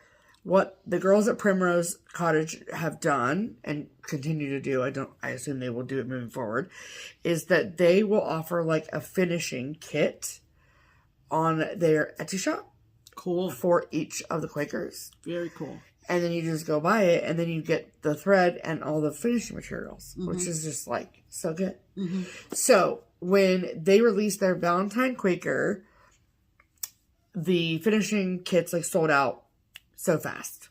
what the girls at Primrose Cottage have done and continue to do, I assume they will do it moving forward, is that they will offer like a finishing kit on their Etsy shop. Cool. For each of the Quakers. Very cool. And then you just go buy it, and then you get the thread and all the finishing materials, which is just like so good. So when they released their Valentine Quaker, the finishing kits like sold out so fast.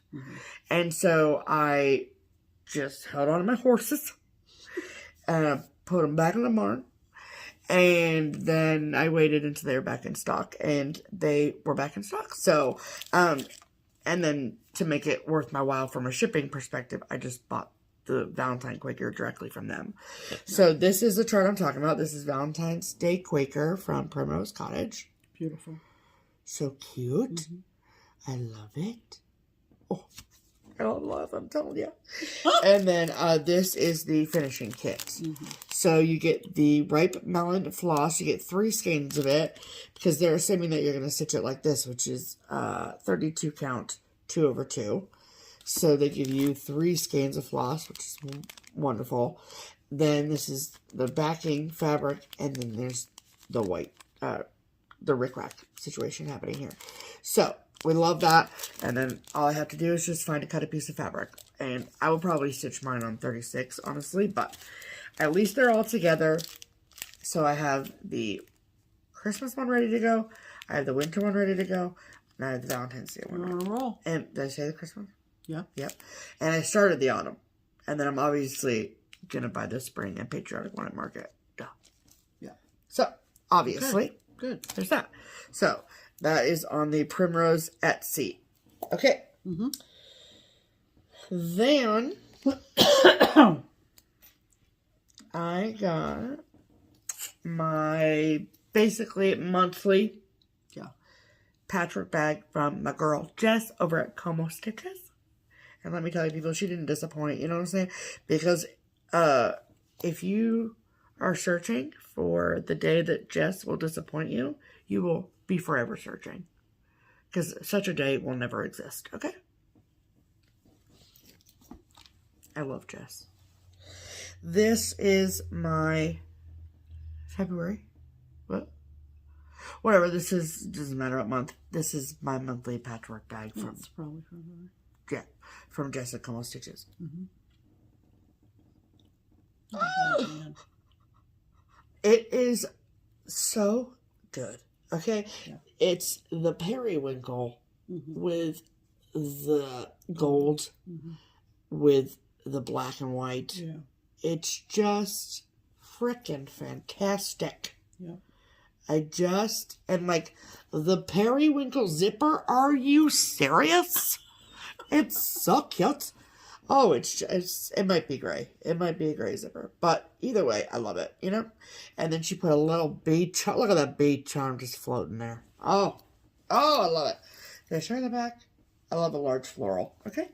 And so I just held on to my horses and put them back in the barn. And then I waited until they were back in stock, and they were back in stock. So, and then to make it worth my while from a shipping perspective, I just bought the Valentine Quaker directly from them. So this is the chart I'm talking about. This is Valentine's Day Quaker from Primrose Cottage. Beautiful. So cute. I love it. Oh, I love it, I'm telling you. And then this is the finishing kit. So you get the ripe melon floss. You get 3 skeins of it because they're assuming that you're going to stitch it like this, which is 32 count 2/2. So they give you 3 skeins of floss, which is wonderful. Then this is the backing fabric, and then there's the white, the rickrack situation happening here. So we love that. And then all I have to do is just find a cut a piece of fabric. And I will probably stitch mine on 36, honestly. But at least they're all together. So I have the Christmas one ready to go. I have the winter one ready to go. And I have the Valentine's Day one. We're on a roll. And did I say the Christmas? Yeah. Yep. And I started the autumn. And then I'm obviously going to buy the spring and patriotic one at market. Duh. Yeah. So, obviously. Good. There's that. So, that is on the Primrose Etsy. Okay. Then, I got my basically monthly patchwork bag from my girl Jess over at Como Stitches. And let me tell you, people, she didn't disappoint. You know what I'm saying? Because if you are searching for the day that Jess will disappoint you, you will be forever searching. Because such a day will never exist. Okay? I love Jess. This is my February. What? Whatever. This is, doesn't matter what month. This is my monthly patchwork bag from. That's probably February. Yeah, from Jess at Como Stitches. It is so good. Okay, it's the periwinkle with the gold, with the black and white. Yeah. It's just freaking fantastic. Yeah. And like the periwinkle zipper, are you serious? It's so cute. Oh, it might be gray. It might be a gray zipper. But either way, I love it, you know? And then she put a little bead charm. Look at that bead charm just floating there. Oh, I love it. Did I show you the back? I love a large floral. Okay?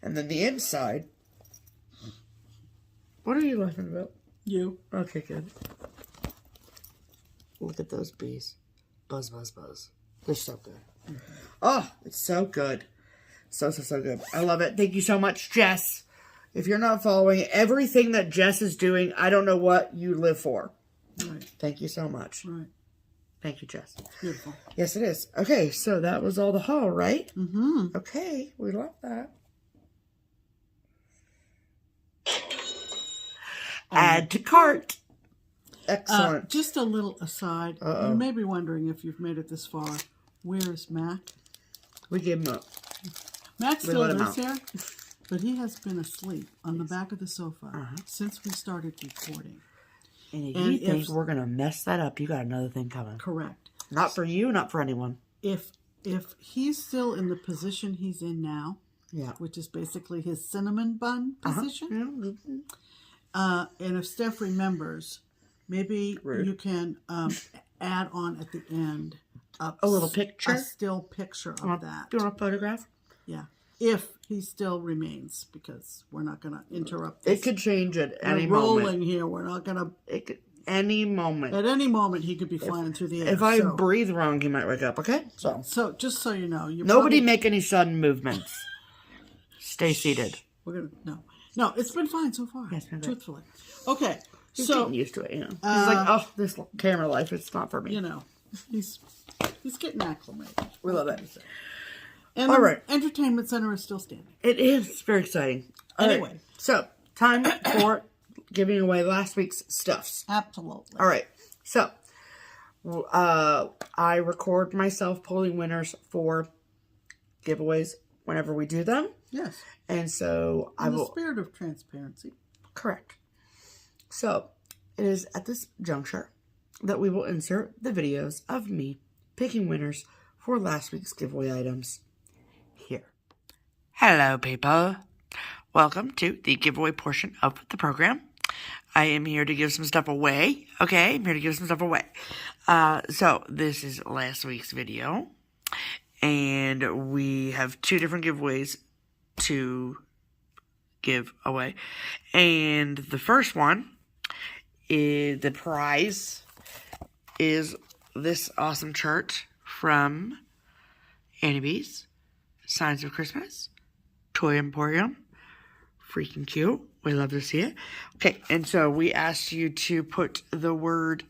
And then the inside. What are you laughing about? You. Okay, good. Look at those bees. Buzz, buzz, buzz. They're so good. Oh, it's so good. So good. I love it. Thank you so much, Jess. If you're not following everything that Jess is doing, I don't know what you live for. Right. Thank you so much. Right. Thank you, Jess. Beautiful. Yes, it is. Okay, so that was all the haul, right? Okay, we love that. Add to cart. Excellent. Just a little aside. You may be wondering if you've made it this far. Where is Mac? We gave him up. Mac still is here, but he has been asleep on the back of the sofa since we started recording. And if you think we're going to mess that up, you got another thing coming. Correct. Not for you, not for anyone. If he's still in the position he's in now, which is basically his cinnamon bun position, and if Steph remembers, maybe you can add on at the end a little picture, a still picture of that. Do you want a photograph? Yeah, if he still remains because we're not going to interrupt this. It could change at any moment. We're rolling here. We're not going to... Any moment. At any moment, he could be flying through the air. If I breathe wrong, he might wake up, okay? So just so you know... Nobody make any sudden movements. Stay seated. We're going to... No, it's been fine so far. Yes, truthfully. Okay, he's getting used to it, He's like, oh, this camera life, it's not for me. He's getting acclimated. We love it. And all right. Entertainment Center is still standing. It is. It's very exciting. Anyway. Right. So, time for giving away last week's stuffs. Absolutely. All right. So, I record myself pulling winners for giveaways whenever we do them. Yes. And so, in the spirit of transparency. Correct. So, it is at this juncture that we will insert the videos of me picking winners for last week's giveaway items. Here. Hello, people. Welcome to the giveaway portion of the program. I am here to give some stuff away. Okay, I'm here to give some stuff away. So, this is last week's video. And we have 2 different giveaways to give away. And the first one is the prize is this awesome chart from Beez, Signs of Christmas, Toy Emporium. Freaking cute. We love to see it. Okay, and so we asked you to put the word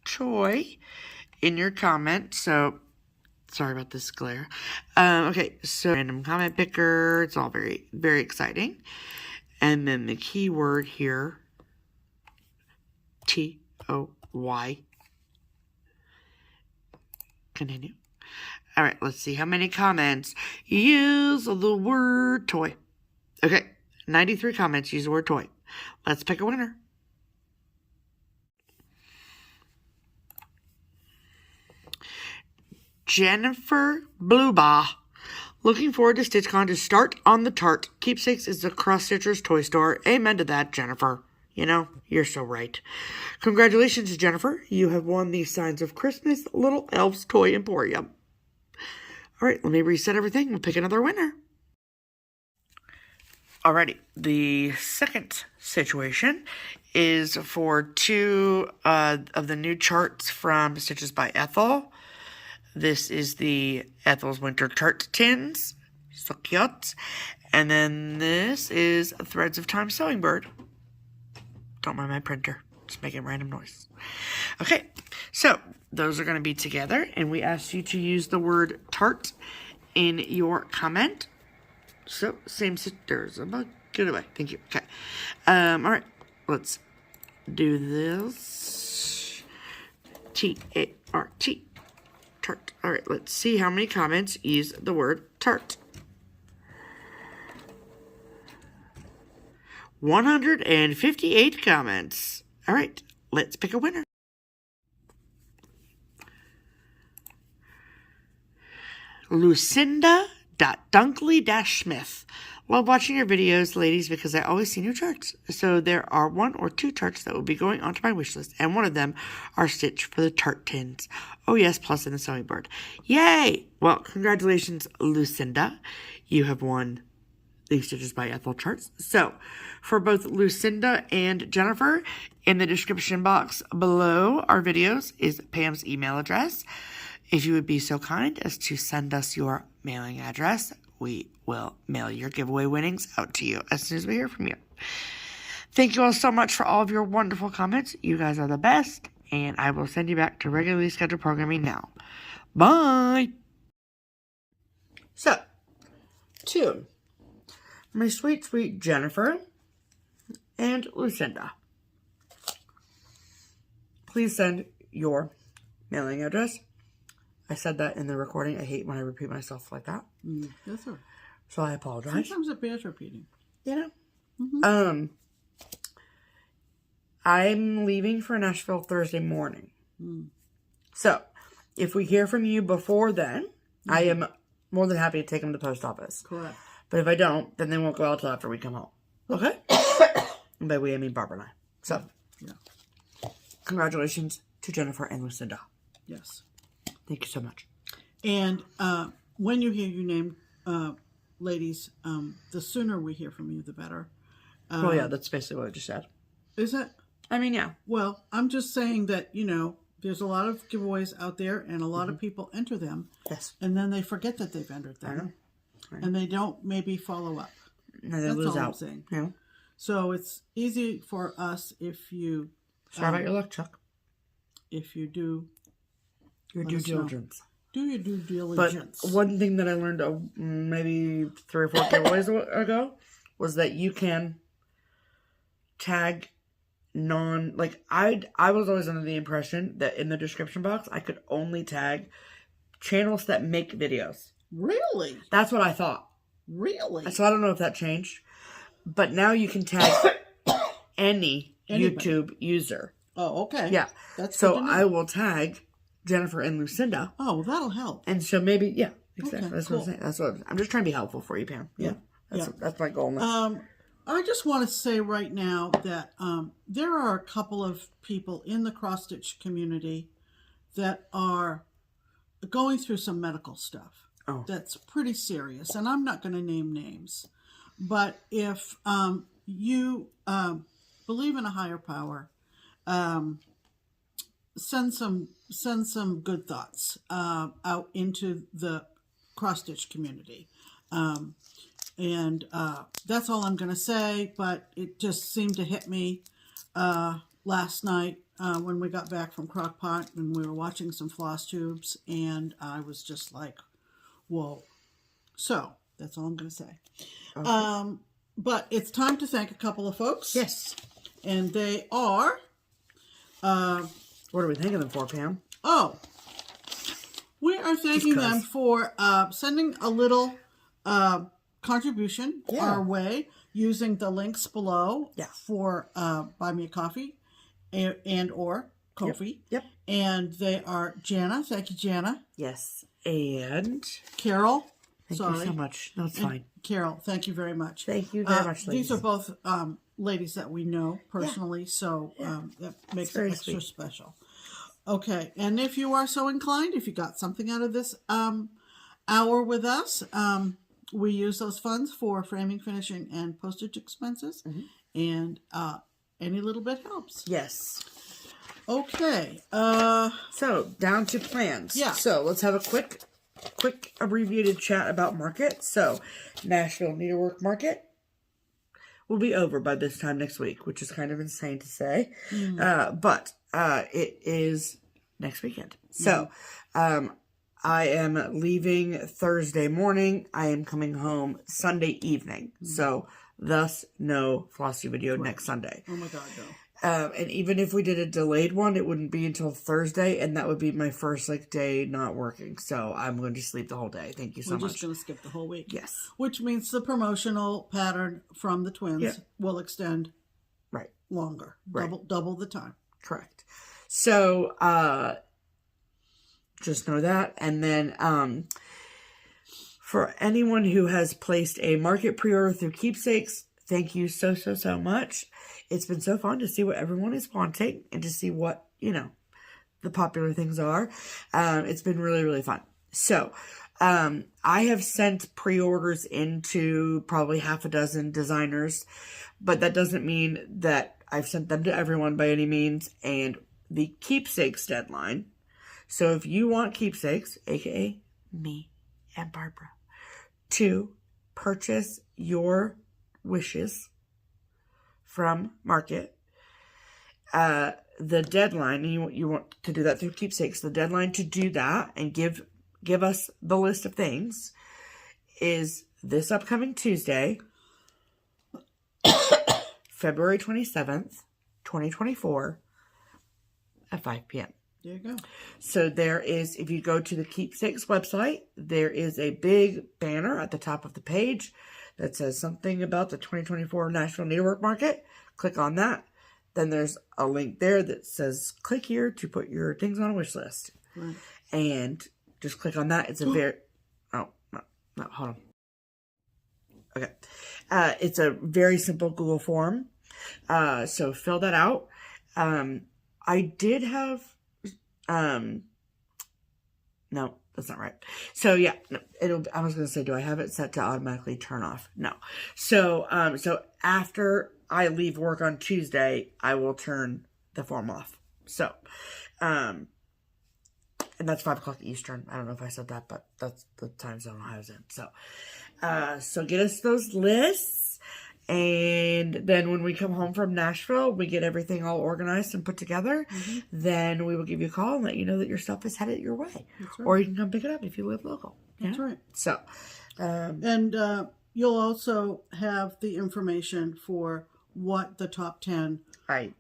toy in your comment. So, sorry about this glare. Okay, so random comment picker. It's all very, very exciting. And then the keyword here, T-O-Y. Continue. All right, let's see how many comments use the word toy. Okay, 93 comments use the word toy. Let's pick a winner. Jennifer Bluebaugh. Looking forward to StitchCon to start on the tart. Keepsakes is the cross-stitcher's toy store. Amen to that, Jennifer. You're so right. Congratulations, Jennifer. You have won the Signs of Christmas Little Elves Toy Emporium. All right, let me reset everything. We'll pick another winner. Alrighty, the second situation is for 2 of the new charts from Stitches by Ethel. This is the Ethel's Winter Chart Tins. So cute. And then this is Threads of Time Sewing Bird. Don't mind my printer. Just making random noise. Okay, so those are going to be together. And we asked you to use the word tart in your comment. So, same there's a bug. Get away. Thank you. Okay. All right. Let's do this. T-A-R-T. Tart. All right. Let's see how many comments use the word tart. 158 comments. All right. Let's pick a winner. Lucinda.Dunkley-Smith. Love watching your videos, ladies, because I always see new charts. So there are 1 or 2 charts that will be going onto my wish list, and one of them are Stitch for the Tart Tins. Oh yes, plus in the Sewing Bird. Yay! Well, congratulations, Lucinda. You have won the Stitches by Ethel charts. So, for both Lucinda and Jennifer, in the description box below our videos is Pam's email address. If you would be so kind as to send us your mailing address, we will mail your giveaway winnings out to you as soon as we hear from you. Thank you all so much for all of your wonderful comments. You guys are the best, and I will send you back to regularly scheduled programming now. Bye! So, 2. My sweet, sweet Jennifer and Lucinda. Please send your mailing address. I said that in the recording. I hate when I repeat myself like that. Yes, sir. So I apologize. Sometimes it bears repeating. I'm leaving for Nashville Thursday morning. So, if we hear from you before then, I am more than happy to take them to the post office. Correct. But if I don't, then they won't go out till after we come home. Okay? And by we, I mean Barbara and I. So, congratulations to Jennifer and Lucinda. Yes. Thank you so much. And when you hear your name ladies, the sooner we hear from you, the better. Well, yeah, that's basically what I just said. Is it? I mean, yeah. Well, I'm just saying that, there's a lot of giveaways out there and a lot of people enter them. Yes. And then they forget that they've entered them. I know. And they don't maybe follow up. No, they That's lose all out. I'm saying. Yeah. So it's easy for us if you... Sorry about your luck, Chuck. If you do... Your due diligence. Do your due diligence. But one thing that I learned maybe 3 or 4 giveaways ago was that you can tag I was always under the impression that in the description box I could only tag channels that make videos. Really? That's what I thought. Really? So I don't know if that changed. But now you can tag anybody. YouTube user. Oh, okay. Yeah. That's so I will tag Jennifer and Lucinda. Oh, that'll help. And so maybe, yeah, exactly. Okay, that's cool. what I'm saying. I'm just trying to be helpful for you, Pam. Yeah. That's my goal now. I just want to say right now that there are a couple of people in the cross-stitch community that are going through some medical stuff that's pretty serious. And I'm not going to name names. But if you believe in a higher power, send some good thoughts out into the cross-stitch community. And that's all I'm going to say, but it just seemed to hit me last night when we got back from Crock-Pot and we were watching some FlossTubes, and I was just like, whoa. So, that's all I'm going to say. Okay. But it's time to thank a couple of folks. Yes. And they are... what are we thanking them for, Pam? Oh, we are thanking them for sending a little contribution our way using the links below for Buy Me a Coffee and or Ko-fi. Yep. And they are Jana. Thank you, Jana. Yes. And Carol. Thank you so much. No, it's fine. Carol, thank you very much. Thank you very much, ladies. These are both ladies that we know personally, so that makes it extra special. Okay, and if you are so inclined, if you got something out of this hour with us, we use those funds for framing, finishing, and postage expenses, and any little bit helps. Yes. Okay. So, down to plans. Yeah. So, let's have a quick abbreviated chat about market. So, Nashville Needlework Market will be over by this time next week, which is kind of insane to say. But it is next weekend. So, I am leaving Thursday morning. I am coming home Sunday evening. So, thus, no FlossTube video next Sunday. Oh my God, no. And even if we did a delayed one, it wouldn't be until Thursday, and that would be my first day not working. So I'm going to sleep the whole day. Thank you so much. We're just going to skip the whole week. Yes. Which means the promotional pattern from the twins will extend longer. Right. Double the time. Correct. So just know that. And then for anyone who has placed a market pre-order through Keepsakes, thank you so much. It's been so fun to see what everyone is wanting and to see what, the popular things are. It's been really, really fun. So, I have sent pre-orders into probably half a dozen designers, but that doesn't mean that I've sent them to everyone by any means. And the Keepsakes deadline. So if you want Keepsakes, aka me and Barbara, to purchase your wishes from market, the deadline, and you want to do that through Keepsakes, the deadline to do that and give us the list of things is this upcoming Tuesday, February 27th, 2024 at 5 p.m. There you go. So there is, if you go to the Keepsakes website, there is a big banner at the top of the page that says something about the 2024 Nashville Needlework Market. Click on that. Then there's a link there that says click here to put your things on a wish list. Right. And just click on that. It's a very... Oh, no, hold on. Okay. It's a very simple Google form. So fill that out. I did have... no, That's not right. So yeah, no, I was going to say, do I have it set to automatically turn off? No. So, so after I leave work on Tuesday, I will turn the form off. So, and that's 5 o'clock Eastern. I don't know if I said that, but that's the time zone I was in. So, so get us those lists. And then when we come home from Nashville, we get everything all organized and put together. Mm-hmm. Then we will give you a call and let you know that your stuff is headed your way. That's right. Or you can come pick it up if you live local. That's right. So, and you'll also have the information for what the top 10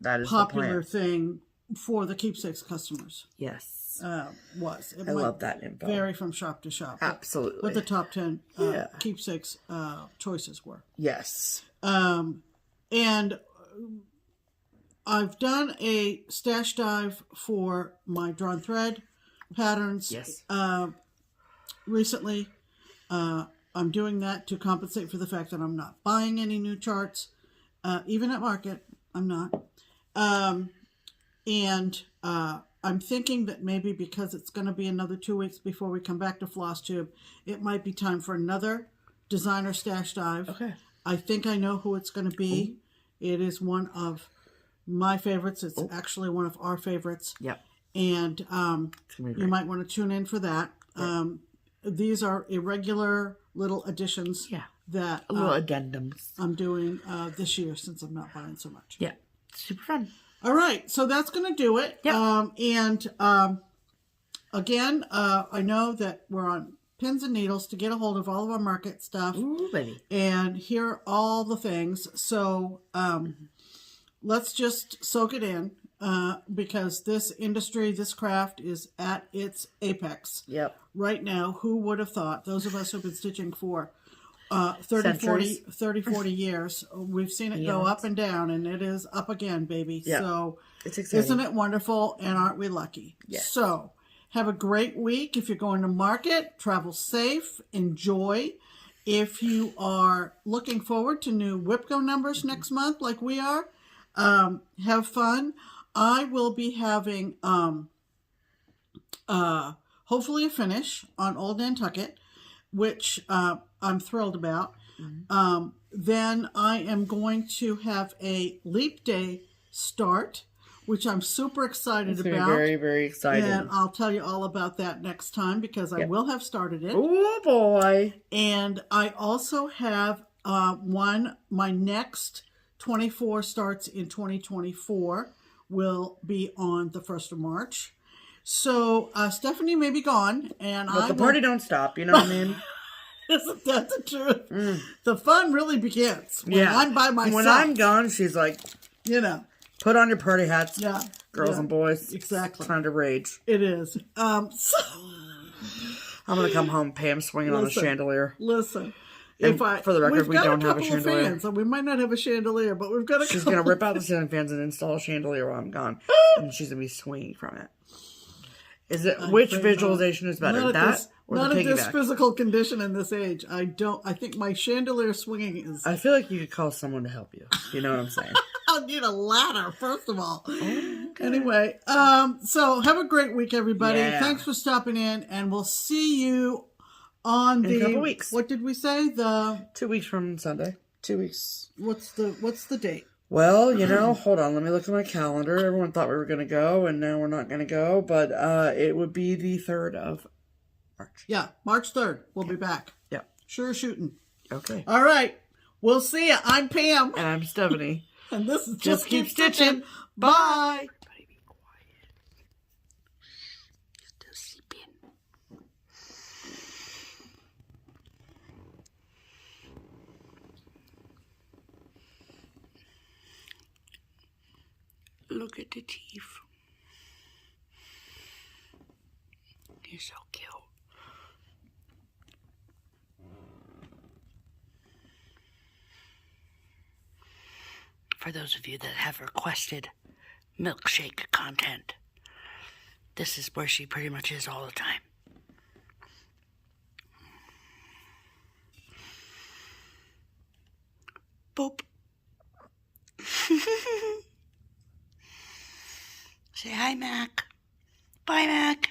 that is popular thing for the keepsakes customers. Yes. Was. I love that info. Vary from shop to shop. Absolutely. What the top 10 keepsakes choices were. Yes. And I've done a stash dive for my drawn thread patterns. Yes. Recently, I'm doing that to compensate for the fact that I'm not buying any new charts. Even at market, I'm not. I'm thinking that maybe because it's going to be another 2 weeks before we come back to FlossTube, it might be time for another designer stash dive. Okay. I think I know who it's going to be. Ooh. It is one of my favorites. It's actually one of our favorites. Yep. And you might want to tune in for that. Yep. These are irregular little additions. Yeah. That little addendums I'm doing this year since I'm not buying so much. Yeah. Super fun. All right, so that's going to do it. Yep. Again, I know that we're on pins and needles to get a hold of all of our market stuff. Ooh, baby. And hear all the things. So let's just soak it in because this industry, this craft is at its apex. Yep. Right now, who would have thought? Those of us who've been stitching for 30, 40 years. We've seen it go up and down, and it is up again, baby. Yeah. So it's exciting. Isn't it wonderful, and aren't we lucky? Yes. So have a great week. If you're going to market, travel safe, enjoy. If you are looking forward to new WIPCO numbers next month, like we are, have fun. I will be having hopefully a finish on Old Nantucket, which I'm thrilled about. Mm-hmm. Then I am going to have a Leap Day start, which I'm super excited about. Very, very excited. And I'll tell you all about that next time because I will have started it. Oh, boy. And I also have my next 24 starts in 2024 will be on the 1st of March. So Stephanie may be gone. But the party don't stop, you know what I mean? Isn't that the truth? Mm. The fun really begins when I'm by myself. When I'm gone, she's like, put on your party hats, girls and boys. Exactly. It's time to rage. It is. I'm going to come home, Pam swinging on a chandelier. Listen. For the record, we don't have a chandelier. Fans, so we might not have a chandelier, but we've got a She's going to rip out the ceiling fans and install a chandelier while I'm gone. And she's going to be swinging from it. Which visualization is better? That or not the at this piggyback? Physical condition in this age. I think my chandelier swinging is. I feel like you could call someone to help you. You know what I'm saying? I'll need a ladder first of all. Okay. Anyway, so have a great week, everybody. Yeah. Thanks for stopping in, and we'll see you on in a couple weeks. What did we say? 2 weeks from Sunday. 2 weeks. What's the date? Well, hold on. Let me look at my calendar. Everyone thought we were going to go, and now we're not going to go. But it would be the 3rd of March. Yeah, March 3rd. We'll be back. Yeah. Sure shooting. Okay. All right. We'll see ya. I'm Pam. And I'm Stephanie. And this is Just Keep Stitching. Bye. Everybody be quiet. Still sleeping. Look at the teeth. You're so cute. For those of you that have requested milkshake content, this is where she pretty much is all the time. Boop. Say hi, Mac. Bye, Mac.